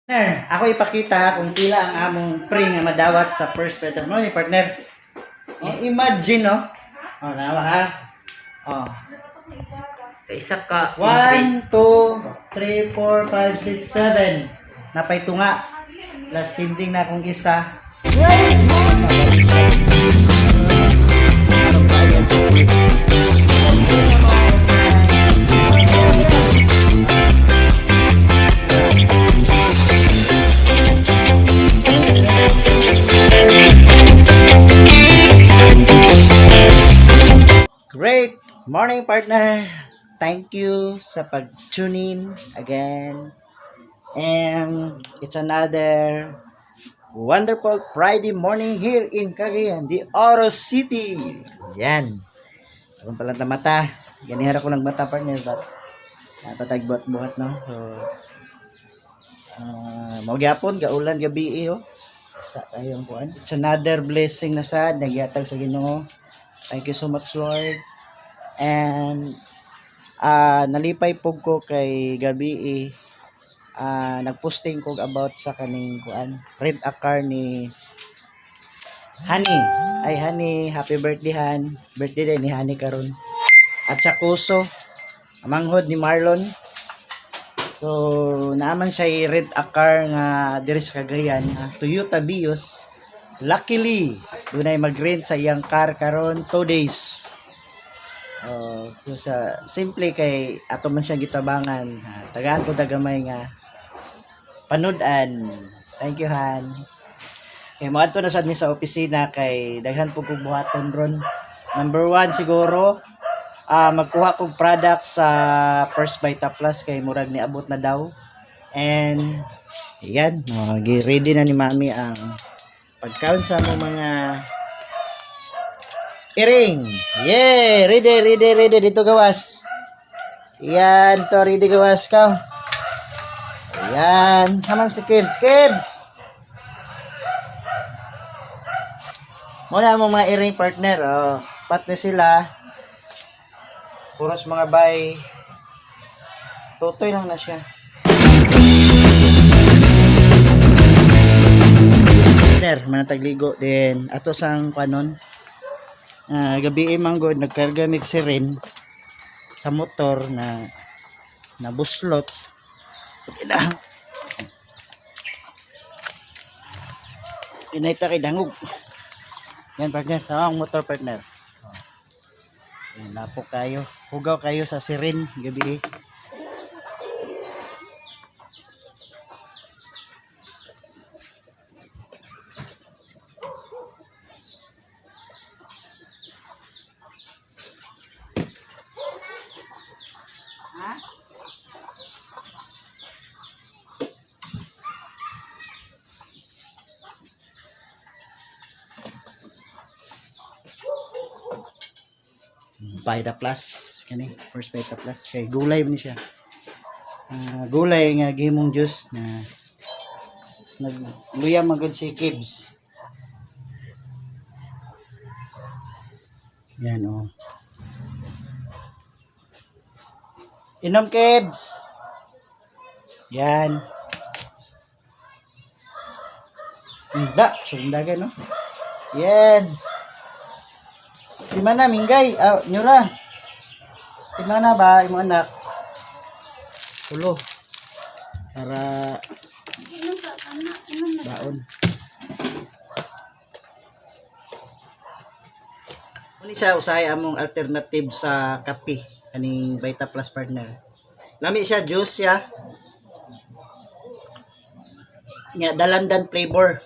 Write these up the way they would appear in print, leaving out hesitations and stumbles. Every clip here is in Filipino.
Partner, ako ipakita kung pila ang among pre nga madawat sa first letter mo ni partner. Imagine no. Nawa ha. Oh. Sa isa ka 1 2 3 4 5 6 7. Napay tunga. Last pending na akong isa. Great morning partner. Thank you sa pag-tune in again. And it's another wonderful Friday morning here in Cagayan de Oro City. Yan. Akong pala na mata. Ganihara ko lang mata partner but patagbuhat-buhat no. So magyapon gaulan gabi sa kayong kuan. It's another blessing na sad nagyatag sa Ginoo. Thank you so much Lord. And nalipay po ko kay gabi nagposting ko about sa kaning kuan rent a car ni Honey. Ay Honey, happy birthday Han. Birthday din ni Honey karon. At sa Kuso, amanghod ni Marlon. So naaman siya rent a car nga diri sa Cagayan, Toyota Vios. Luckily, dunay mag-rent sa iyang car karon 2 days. So sa simple kay ato man siya gitabangan, tagaan ko dagamay nga panudan. Thank you Han. Moadto na sad mi sa opisina kay daghan po kog buhaton ron. Number 1 siguro magkuha kog product sa First Vita Plus kay murag ni abot na daw. And yan, ready na ni Mami ang pagkaon sa mo mga iring. Yeah, ready dito gawas. Yan to, ready gawas ka. Yan, samang si Kibs. Muna mo mga iring partner, patne sila. Puros mga bay. Tutoy lang na siya. Partner, manatagligo din. Ato sang kanon. Gabi manggod nagkarga mig siren sa motor na buslot. Inaita kay dangog. Yan partner, ang motor partner. Yan, lapo kayo. Hugaw kayo sa siren gabi. Vita Plus kani First Vita Plus kay gulay ni siya. Gulay nga gihimong juice na nagluya magud si Kibs. Yan Inom Kibs. Yan. Sundagan no. Yan. Di mana minggay, nyura. Di mana ba imong anak? Ulo. Para baon. Muni siya usahay among alternative sa kape kaning Vita Plus partner. Lami siya juice siya. Nya dalandan flavor.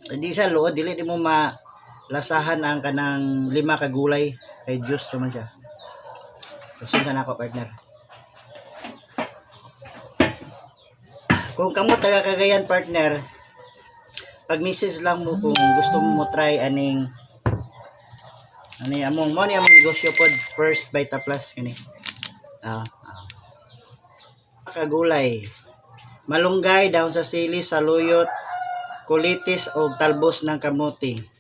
Hindi siya luod, dili mo lasahan ang kanang 5 ka gulay kay juice naman siya. Kusin na ako partner. Kung kamo taga Cagayan partner, pag-message lang mo kung gusto mo try aning among negosyo pod First Vita Plus kani. Kagulay. Malunggay, dahon sa sili, saluyot, kulitis o talbos ng kamote.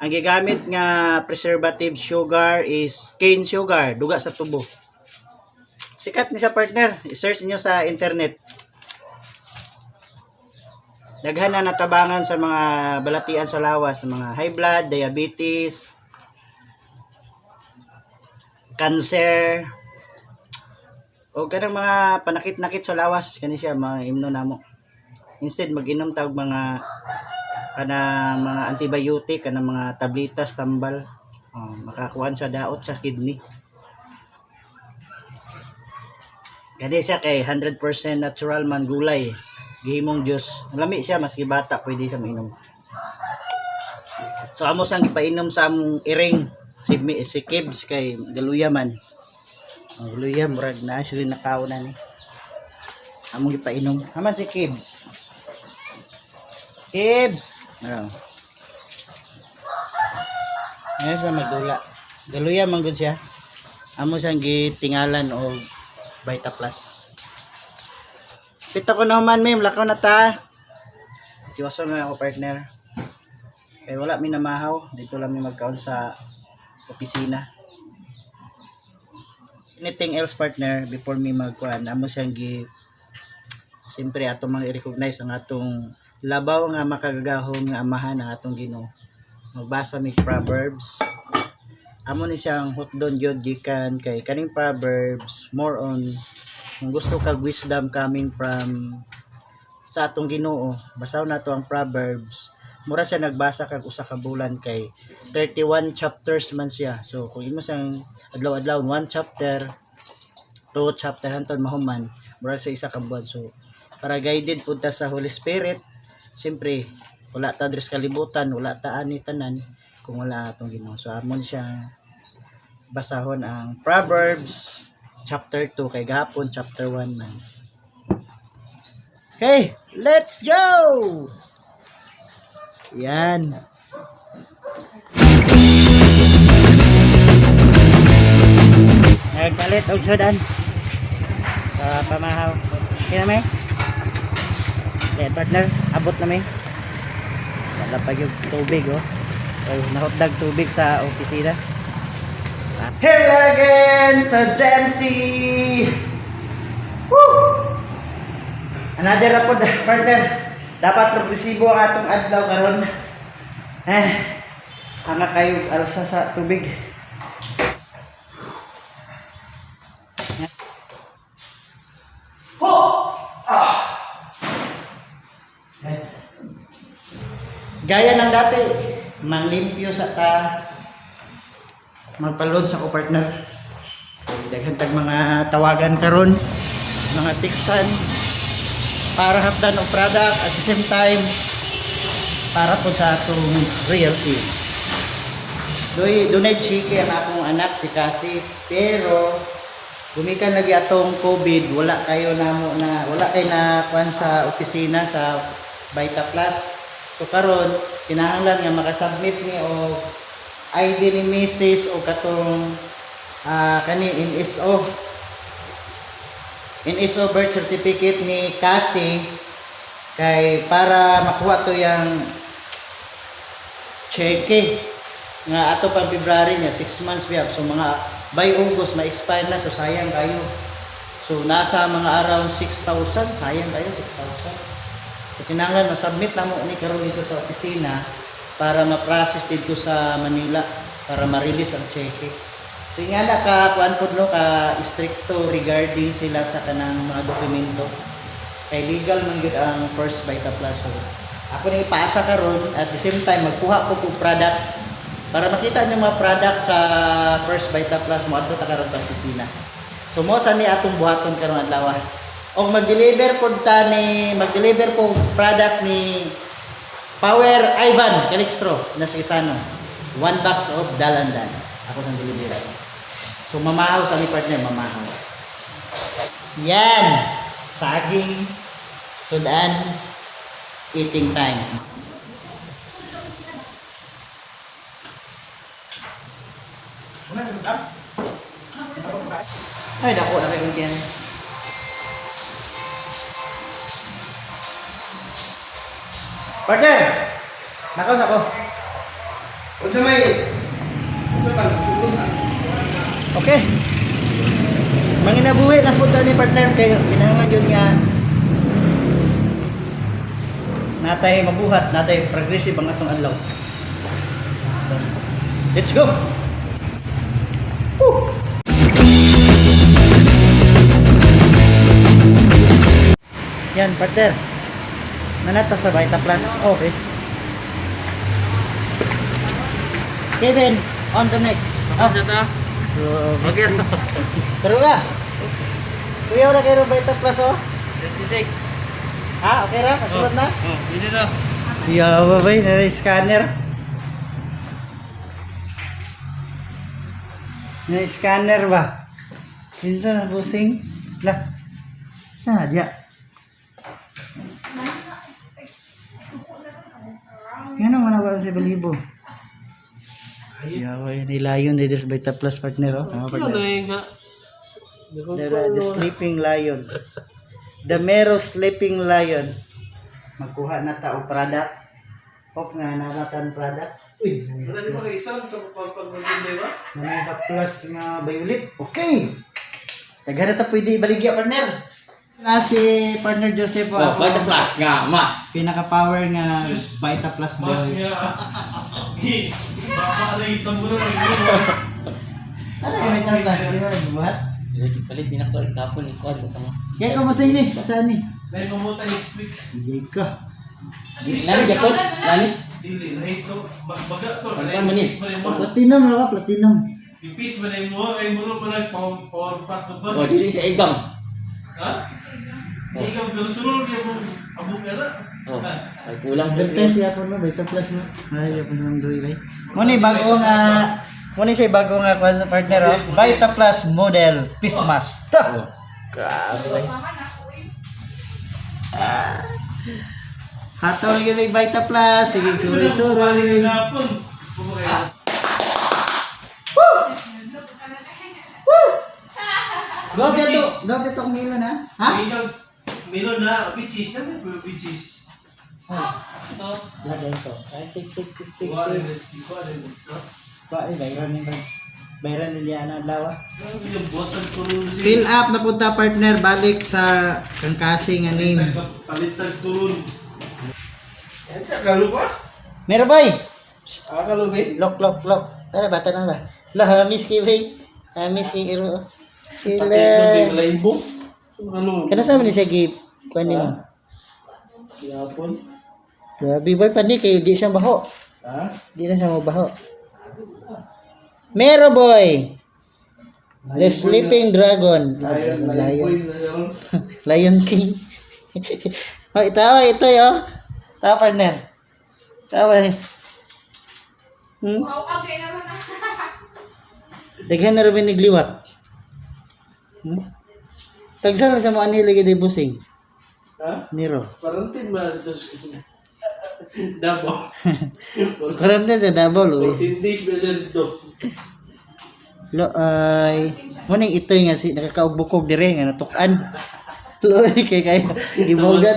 Ang gigamit nga preservative sugar is cane sugar, duga sa tubo. Sikat ni sa partner, i-search niyo sa internet. daghan na natabangan sa mga balatian sa lawas, sa mga high blood, diabetes, cancer, o kanang mga panakit-nakit sa lawas kani siya mga imno namo. Instead mag-inom tag mga mga antibiotic kanang mga tablitas tambal, makakuan sa daot sa kidney. Kani siya kay 100% natural man gulay. Gihimong juice. Lami siya maski bata pwede siya mainom. So amo sang gipainom sa among iring si Kibs kay galuya man. Ang galuya murag na siya nakaw na ni. Among gipainom. Haman si Kibs. Kibs. Ayan siya magdula. Galuya man gud siya. Amo sang gitingalan og Vita Plus. Pita ko naman, ma'am. Lakaw na ta. Siwason na ako, partner. Kaya wala mi namahaw. Dito lang mi magkaon sa opisina. Anything else, partner, before mi magkuhan, amo siyang siyempre, atong mga i-recognize ang atong labaw nga makagagahong nga amahan ang atong Ginoo. Magbasa mi Proverbs. Amo ni siyang hutdon yun gikan kay kaning Proverbs more on kung gusto kag wisdom coming from sa atong Ginoo. Basaw na to ang Proverbs. Mura siya nagbasa kag usa ka bulan kay 31 chapters man siya. So kung imo sang adlaw-adlaw 1 chapter, 2 chapter hantud mahuman, mura sa isa ka buwan. So para guided pud ta sa Holy Spirit. Siyempre wala ta dres kalibutan, wala ta ani tanan kung wala atong Ginoo. So amon siya basahon ang Proverbs chapter 2 kay gahapon chapter 1 man. Okay, let's go. Yan. Nagpalit og sudan. Pamahaw. Kaya may? Okay, partner, abot na may. Wala pa yung tubig, oh. Nahotdag tubig sa opisina. Here we are again sa Jamsi. Woo! Another na po, partner. Dapat progresibo ang atong adlaw karon. Hanga kayo alsa sa tubig. Gaya ng dati, manglimpyo sa ta, magpalod sa ko partner. Daghan tag mga tawagan karon, mga tiksan para hapdan og product at the same time para po sa atong realty. Dunay chiki ang akong anak si Cassie, pero gumikan lagi atong COVID, wala kayo na kuan sa opisina sa Vita Plus. So karon kinahanglan nga makasubmit ni og ID ni Mrs. o katong kani NSO birth certificate ni Cassie kay para makuha to yang cheque nga ato pang February niya 6 months biya. So mga by August ma-expire na, so sayang kayo. So nasa mga around 6,000, sayang kayo 6,000. So kinahanglan ma-submit na mo ni karon dito sa opisina para ma-process dito sa Manila para ma-release ang cheque. So nga na kuan pud no ka stricto regarding sila sa kanang mga dokumento. Kay legal man gyud ang First Vita Plus. So ako ni ipaasa karon at the same time magkuha ko og product para makita niyo mga product sa First Vita Plus mo adto ta karon sa opisina. So mo sa ni atong buhaton karon adlaw. Og mag-deliver pod product ni Power Ivan Calixtro na sa Isano. 1 box of dalandan. Ako sang deliver. So mamahaw sa mi partner, mamahaw. Yan, saging sudan eating time. Ay, dako na kayo diyan. Partner, nakaw na ko. Okay. Manginabuhi na punta ni partner kayo. Kinahanglan yun nga natay mabuhat, natay progressive ang atong adlaw. Let's go. Woo! Yan, partner. Nanata sa Vita Plus office. Kevin, on the next. Apa sa Okay. Pero ka. Kuya, wala kayo ng Vita Plus, oh? 26. Ha? Okay ra? Kasunod na? Hindi na. Yawa ba yun? Scanner. Na-scanner ba? Sinso na busing? Lah. Dia. Yan ang mga sa balibo. Yawa yun. Ilayon dito sa Vita Plus partner. Oh. The Sleeping Lion. The Mero Sleeping Lion. Magkuha na ta og product. Pop nga nabatan product. Uy, Wala di ba kayo isang kapag-maganda ba? Manaka plus nga violet. Okay. Tagara ta pwede ibaligya partner. Si partner Joseph ako. Vita Plus nga, mas. Pinaka-power nga Vita Plus boy. Mas nga. Baka alay tamburo ng Ano yung Vita Plus? Di ba nagbuhat? Palit din ako kapon ni Kwan. Kaya ka masing ni. Saan ni? Dahil mamuta next week. Hindi ka. Nani Japon? Nani? Dili, dahil to. Baga to. Pagkan manis. Platinum na ka, platinum. Ipis man ay mo. Ay mo man nag-power pack ba? Oh, dili sa igam. Ha? Ikaw, pero sunod niya mo. Abog ka na. Oh, ay kulang din. Test siya po no, Vita Plus no. Ay, ako sa mga bay. Muni bago nga muni siya bago nga kwan sa partner oh. Vita Plus model Pismas. Oh. Grabe. Hatol gyud yung Vita Plus, sige suri-suri. Hapon. Gobe to milo na. Ha? Ikaw, meron na. Pichis na. Pichis. Lagay to. Ay tik. Kuha rin. Kuha rin. So, Ay, bayran nila na adlaw. yung bottle ko rin. Fill up na punta partner balik sa kangkasi nga name. Palitan turun. Yan siya, kalupa? Meron bay. Kalupa? Lock. Tara bata na ba? Lah miss ki bay. Miss ki iro. Pati ito Sila. yung rainbow. Ano? Kana sa man siya gi kuan nimo. Yapon. Grabe boy pandi kay di siya baho. Ha? Di na siya mo baho. Mero boy. The Sleeping Dragon. Lion. Lion King. Oh, ito yo. Tawa partner. Tawa. Wow, okay naman. Daghan na rin nagliwat. Tagsan na sa mga anili di busing. Ha? Nero. Parantin ba ito sa Davao? Karante sa double uy. 14 days ba siya dito? Lo ay muning ito nga si nakakaubukog dire nga natukan. Loy kay ibawgan.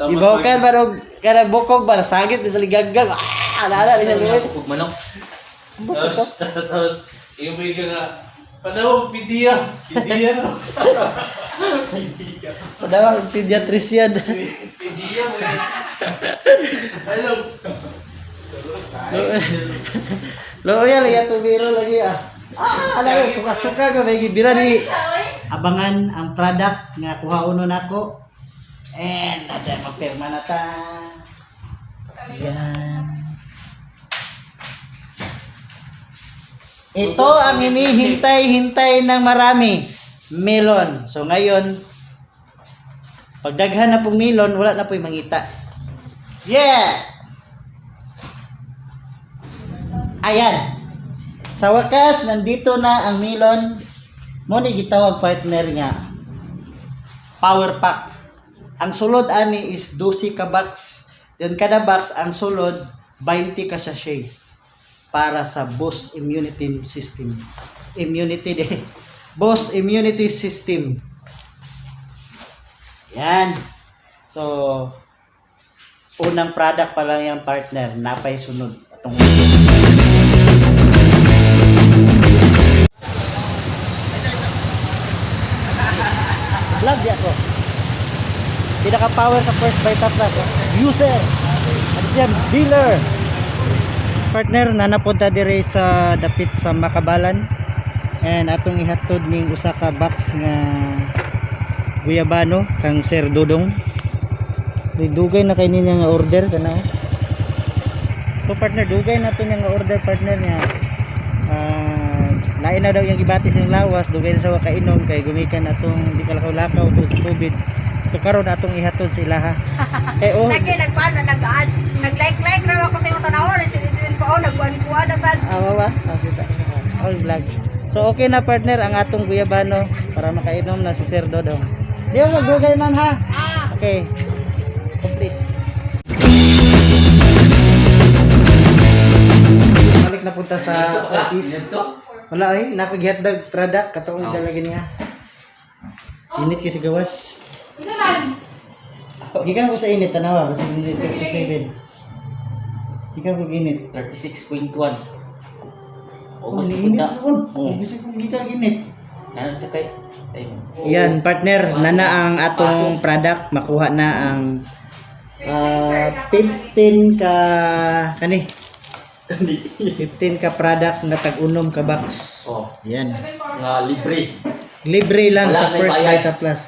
Ibawgan barog kada bukog ba sagit bisa ligagag. Alala ni sa luwit. Pug manok. Tapos, yung may ka nga, panahon, pidiya no? Padawag pediatrician. Pidiya mo yun. Alam. Loya lagi ato biro lagi ah. Alam mo suka-suka ka may gibira ni abangan ang product nga kuhaunon nako. And ada mapirma na ta. Yan. Ito ang hinihintay-hintay ng marami. Melon. So ngayon, pagdaghan na pong melon, wala na po yung mangita. Yeah! Ayan. Sa wakas, nandito na ang melon. Muna gitawag partner nga. Power pack. Ang sulod ani is 12 ka box. Then kada box, ang sulod, 20 ka sachet. Para sa boost immunity system. Boost immunity system. Yan. So, unang product pa lang yung partner. Napay sunod. Itong vlog ako. pinaka-power sa First Vita Plus. User. At siya, dealer. Partner, nanapunta dire sa dapit sa Makabalan. And atong ihatod ning usa ka box nga guyabano kang Sir Dudong. Dugay na kay niya nga order kana. So partner, dugay na to nga order partner niya. Lain na daw yung gibatis ng lawas, dugay na sa kainom kay gumikan atong di kalakaw-lakaw to sa COVID. So karon atong ihatod sa ilaha. Kay oh, Lagi nagpaano, nag-like raw ako sa imong tanawon, sinidin pa nagkuan na sad. awa. Kita. Oh, vlog. So okay na partner ang atong guyabano para makainom na si Sir Dodong. Di mo magdugay man ha. Okay. Oh, please. Balik na punta sa office. Wala eh, napag-hotdog product katong dalagi niya. Init kasi gawas. Gikan ko sa init tanawa kasi init 37. Gikan ko init. 36.1. Oh, Ogas init punta. ko. Oo. Kasi kung gikan init. Ano sa kay? Sa imo. Yan, partner, nana ang atong product, makuha na ang 15 ka kani. 15 ka product na tag-unom ka box. Oh, Yan. nga libre. Libre lang Wala sa na First bayad. Vita Plus.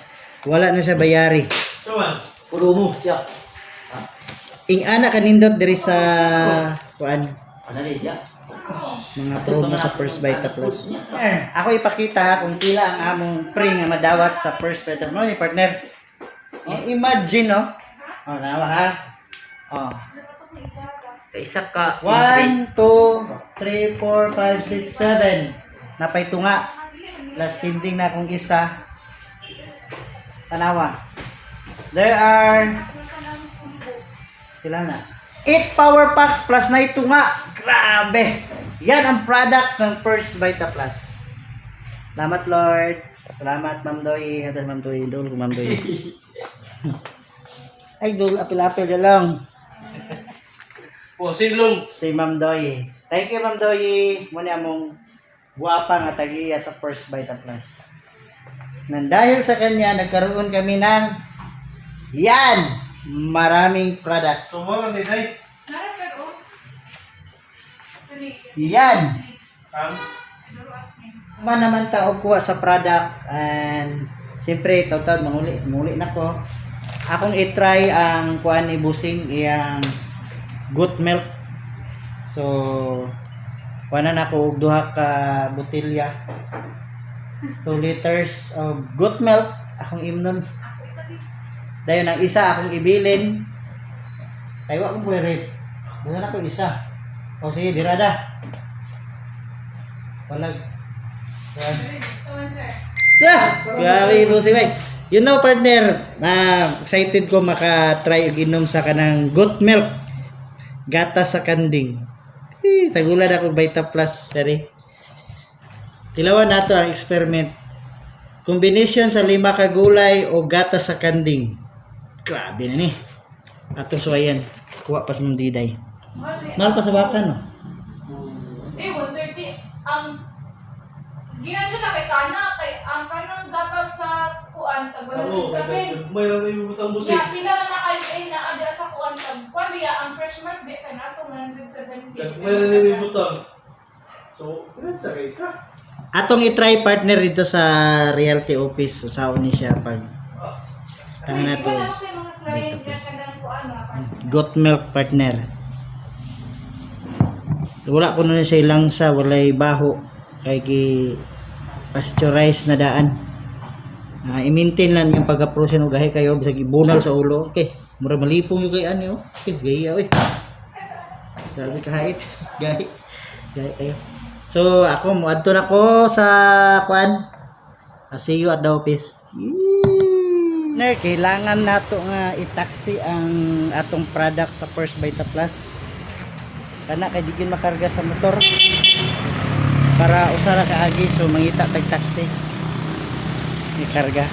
Wala na siya bayari. Kawan. Puro mo siya. Ing ana kanindot diri sa kuan Ano rin ya? mga promo sa First Vita Plus. Ako ipakita kung pila ang among pre nga madawat sa First Vita Plus. Ni partner. Imagine no. Oh, nawa ha. Oh. Sa isa ka 1, 2, 3, 4, 5, 6, 7. Napay tunga. Last pending na akong isa. Tanawa. There are sila na 8 power packs plus na itunga. Grabe. Yan ang product ng First Vita Plus. Salamat Lord. Salamat Ma'am Doy. Hatas Ma'am Doy. Dol ko Ma'am Doy. Ay dol apil-apil na lang. Oh, singlong. Si Ma'am Doy. Thank you Ma'am Doy. Muna among guwapa nga tagiya sa First Vita Plus. Nang dahil sa kanya, nagkaroon kami ng yan! Maraming product. So, wala na day. Yan! Ang Man naman tao kuha sa product and siyempre total manguli na ko. Akong i-try ang kuan ni Busing iyang goat milk. So kuha na ko og duha ka botelya. 2 liters of goat milk akong imnon. Dayon ang isa akong ibilin. Kay wa ko pwede. Dala na ko isa. O sige, birada. Walag. Yan. Grabe po si Mike. You know partner, excited ko maka-try og inom sa kanang goat milk. Gatas sa kanding. Sa gula na ko Vita Plus, sorry. Tilawan nato ang experiment. Combination sa 5 ka gulay o gatas sa kanding. Grabe na ni. Atong suwayan. Kuha pa sa mong diday. Mahal pa sa baka no? 130 ang ginadyo na kay kana kay ang kanang gatas sa kuan tag Oo, 107. mayroon na yung butang busik. Ya pila na ay na ada sa kuan tag kuan biya ang fresh milk bi kay nasa 170. Mayroon na yung butang. So, ilan sa kay ka? Atong i-try partner dito sa realty office. Usaon ni siya pag tangan nato. Wala ko kay mga client kaya kanang kuan Goat milk partner. Wala ko na siya ilang sa walay baho kay ki pasteurized na daan. I-maintain lang yung pagka-process ng gahi kayo bisag ibunal sa ulo. Okay, mura malipong yung kay ano. Okay, gaya oy. Grabe kahit gahi. Gahi kayo. So ako moadto na ko sa kuan. See you at the office. Ner, kailangan nato nga i-taxi ang atong product sa First Vita Plus. Kana kay di gyud makarga sa motor. Para usara ka agi so mangita tag taxi. Ni karga.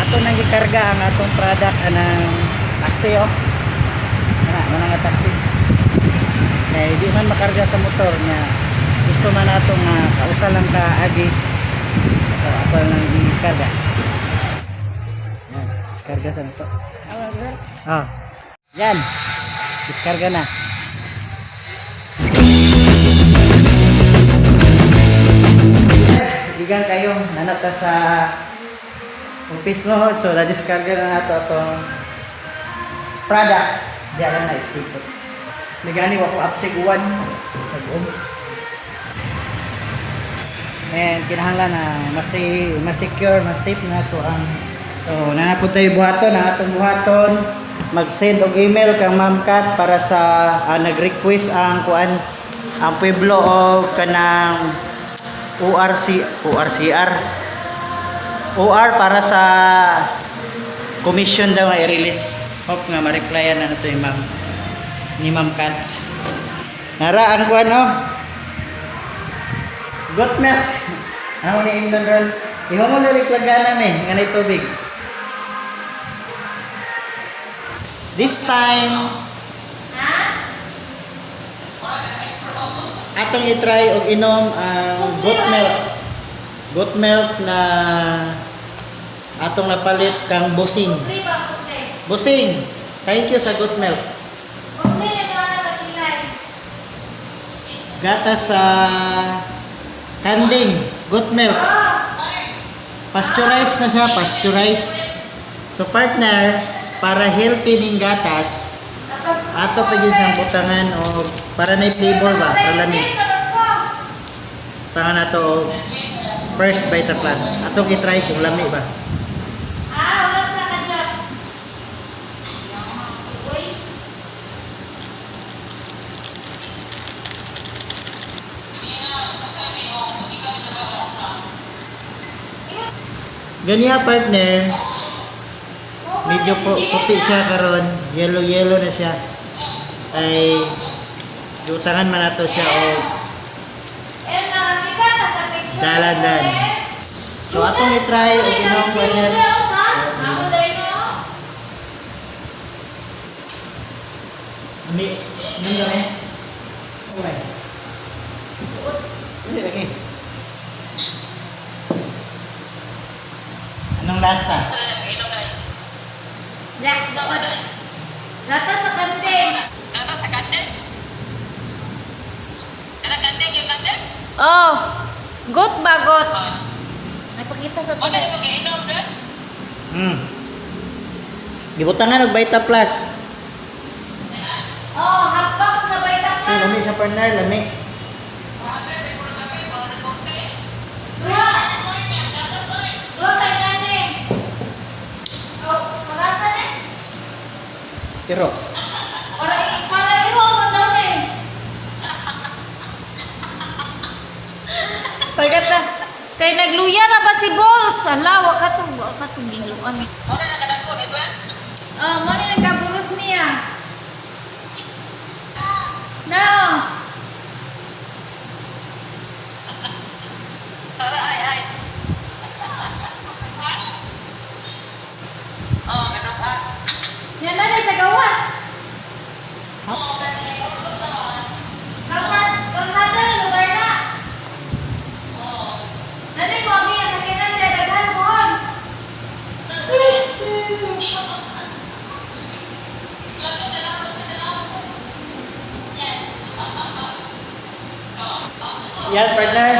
Ato nang gikarga ang atong product anang taxi oh. Ana nga taxi. Kay di man makarga sa motor nya gusto man nato nga kausa lang ka agi Ito nang i-karga. Yan, diskarga sa ito. Oh. Yan. Diskarga na. Igan kayo nanata sa office no, so na-diskarga na nato itong product. Diyan lang na sticker. Nagani ako upsig uwan. And kinahanglan na mas secure, mas safe na to ang nanapod tayo buhaton, ang atong buhaton. Mag-send og email kang Ma'am Kat para sa nag-request ang kuan ang pueblo o kanang OR para sa commission daw nga i-release. Hope nga ma-replyan na nato ni Ma'am Kat. Nara ang kuan goat milk. Ano ni Indon ron? Iho mo lirik lagana nga na tubig. This time atong i-try og inom ang goat milk na atong napalit kang busing. Busing, thank you sa goat milk. Gata sa kanding, goat milk. Pasteurized na siya, pasteurized. So partner, para healthy ning gatas, ato pa gyud sang butangan o para na flavor ba, para lamig. Tangan nato og first Vita Plus. Ato gi-try kung lami ba. Ganyan partner, medyo puti siya karon, yellow na siya. Ay jutangan man nato siya og dalan. So atong i-try og inom partner. Ami, kami. Okay. Hindi lagi. Anong lasa? Gata sa kandeng. Oh, goat ba goat? Napakita sa tuloy. Gibutangan og Vita Plus. Oh, hot box na Vita Plus. Lami sa partner, lami. Dua kay kandeng. Oh, marasa na. Pero Para iro mo daw ni. Pagkata kay nagluya na ba si Balls? Ala, wa ka tong giluan. Mo ni nagkaburos niya. No. Yan na sa gawas. Kalsada na lugar na. Nani mo ang iya sa kinan na daghan mohon. yan partner.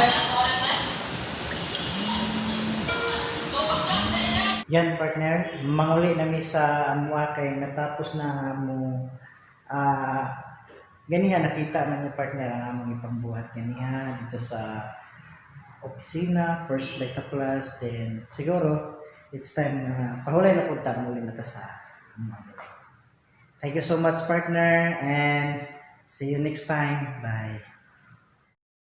Yan partner, manguli nami sa amwa kay natapos na mo ganihan nakita man yung partner ang among ipangbuhat ganihan dito sa opisina, first Vita Plus, then siguro it's time na pahulay na punta muli na ta sa amwa. Thank you so much partner and see you next time. Bye.